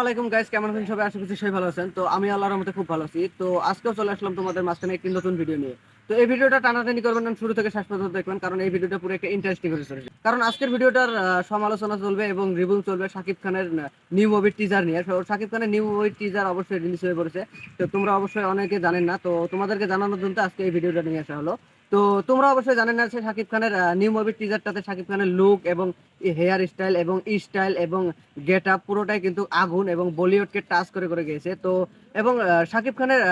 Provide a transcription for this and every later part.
আলাইকুম গাইস, কেমন আছেন সবাই? আশা করছি সবাই ভালো আছেন। তো আমি আল্লাহর রহমতে খুব ভালো আছি। তো আজকেও চলে আসলাম তোমাদের মাঝখানে একটি নতুন ভিডিও নিয়ে। তো এই ভিডিওটা টানাটানি করবেন না, শুরু থেকে শেষ পর্যন্ত দেখবেন, কারণ এই ভিডিওটা পুরো একটা ইন্টারেস্টিং হতে চলেছে। কারণ আজকের ভিডিওটার সমালোচনা চলবে এবং রিভিউ চলবে শাকিব খানের নিউ মুভির টিজার নিয়ে। শাকিব খানের নিউ মুভির টিজার অবশ্যই রিলিজ হয়ে পড়েছে। তো তোমরা অবশ্যই অনেকে জানেন না, তো তোমাদেরকে জানানোর জন্য আজকে এই ভিডিওটা নিয়ে আসা হলো। তো তোমরা অবশ্যই জানেন না যে শাকিব খানের নিউ মুভির টিজারটাতে শাকিব খানের লুক এবং হেয়ার স্টাইল এবং স্টাইল এবং গেট আপ পুরোটাই কিন্তু আগুন এবং বলিউডকে টাচ করে করে গেছে। তো এবং শাকিব খানের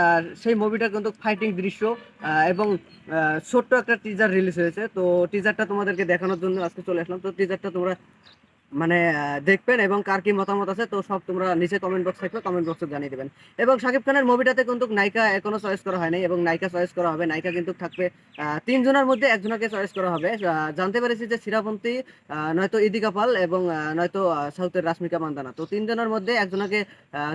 সেই মুভিটার কিন্তু ফাইটিং দৃশ্য এবং ছোট্ট একটা টিজার রিলিজ হয়েছে। তো টিজারটা তোমাদেরকে দেখানোর জন্য আজকে চলে আসলাম। তো টিজারটা তোমরা মানে দেখবেন এবং কার কি মতামত আছে তো সব তোমরা নিচে কমেন্ট বক্স থাকবে, কমেন্ট বক্সে জানিয়ে দেবেন। এবং শাকিব খানের মুভিটাতে কিন্তু নায়িকা এখনো চয়েস করা হয়নি এবং নায়িকা চয়েস করা হবে। নায়িকা কিন্তু থাকবে তিনজনের মধ্যে একজনকে চয়েস করা হবে। জানতে পেরেছি যে শ্রীরাবন্তী, নয়তো ইদিকা পাল এবং নয়তো সাউথের রাশ্মিকা মান্দানা। তো তিনজনের মধ্যে একজনকে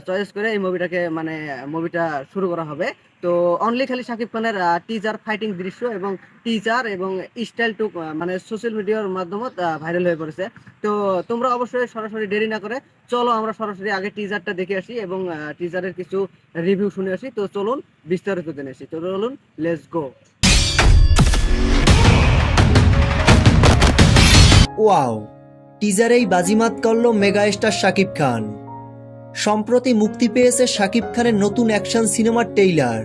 চয়েস করে এই মুভিটাকে মানে মুভিটা শুরু করা হবে। তো অনলি খালি শাকিব খানের টিজার ফাইটিং দৃশ্য এবং টিজার এবং স্টাইল টুক মানে সোশ্যাল মিডিয়ার মাধ্যমে ভাইরাল হয়ে পড়েছে। তো তোমরা অবশ্যই সরাসরি দেরি না করে চলো আমরা সরাসরি আগে টিজারটা দেখে আসি এবং টিজারের কিছু রিভিউ শুনে আসি। তো চলুন বিস্তারিত জেনে আসি। তো চলুন, লেটস গো। ওয়াও, টিজারেই বাজিমাত করল মেগা স্টার শাকিব খান। সম্প্রতি মুক্তি পেয়েছে শাকিব খানের নতুন অ্যাকশন সিনেমার ট্রেইলার।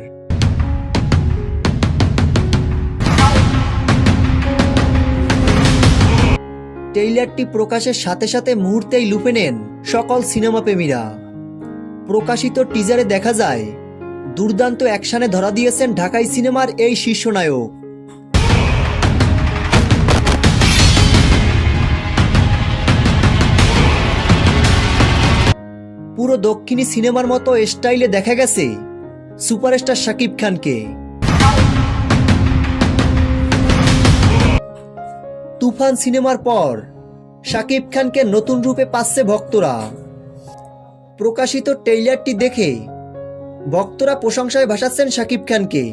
ট্রেইলারটি প্রকাশের সাথে সাথে মুহূর্তেই লুফে নেন সকল সিনেমা প্রেমীরা। প্রকাশিত টিজারে দেখা যায় দুর্দান্ত অ্যাকশনে ধরা দিয়েছেন ঢাকাই সিনেমার এই শীর্ষ নায়ক। পুরো দক্ষিণী সিনেমার মতো স্টাইলে দেখা গেছে সুপারস্টার শাকিব খানকে। তুফান সিনেমার পর শাকিব খানকে নতুন রূপে পাচ্ছে ভক্তরা। প্রকাশিত ট্রেইলারটি দেখে ভক্তরা প্রশংসায় ভাসাচ্ছেন শাকিব খানকে।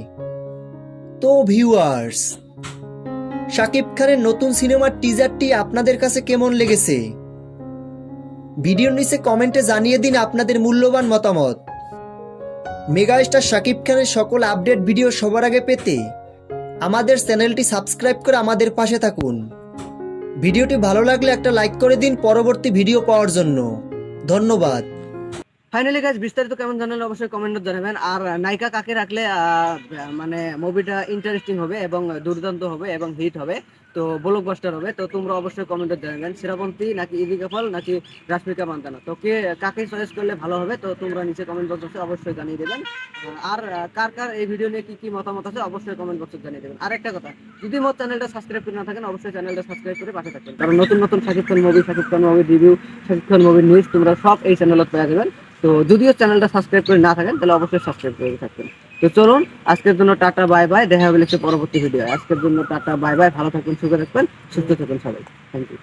তো ভিউয়ার্স, শাকিব খানের নতুন সিনেমার টিজারটি আপনাদের কাছে কেমন লেগেছে? ভিডিওর নিচে কমেন্টে জানিয়ে দিন আপনাদের মূল্যবান মতামত। মেগাস্টার শাকিব খানের সকল আপডেট ভিডিও সবার আগে পেতে আমাদের চ্যানেলটি সাবস্ক্রাইব করে আমাদের পাশে থাকুন। ভিডিওটি ভালো লাগলে একটা লাইক করে দিন পরবর্তী ভিডিও পাওয়ার জন্য। ধন্যবাদ। ফাইনালি গাইস, বিস্তারিত কেমন জানালে অবশ্যই কমেন্টে জানাবেন। আর নায়িকা কাকে রাখলে মানে মুভিটা ইন্টারেস্টিং হবে এবং দুর্দান্ত হবে এবং হিট হবে, তো ব্লকবাস্টার হবে। তো তোমরা অবশ্যই কমেন্টে জানাবেন শ্রীরাবন্তী নাকি ইদিকা পাল নাকি রাশ্মিকা মান্দানা, তো কাকে চয়েস করলে ভালো হবে তো তোমরা নিচে কমেন্ট বক্সে অবশ্যই জানিয়ে দেবেন। আর কার কার এই ভিডিও নিয়ে কি কি মতামত আছে অবশ্যই কমেন্ট বক্সে জানিয়ে দেবেন। আর একটা কথা, যদি মোট চ্যানেলটা সাবস্ক্রাইব করে না থাকেন অবশ্যই চ্যানেলটা সাবস্ক্রাইব করে পাশে থাকবেন, কারণ নতুন নতুন Shakib Khan movie, Shakib Khan movie review, Shakib Khan মুভির নিউজ তোমরা সব এই চ্যানেলত পেয়ে যাবেন। তো যদিও চ্যানেলটা সাবস্ক্রাইব করে না থাকেন তাহলে অবশ্যই সাবস্ক্রাইব করে থাকবেন। তো চলুন আজকের জন্য টাটা বাই বাই, দেখা হবে পরবর্তী ভিডিও। আজকের জন্য টাটা বাই বাই, ভালো থাকবেন, সুখে থাকবেন, সুস্থ থাকবেন সবাই। Thank you.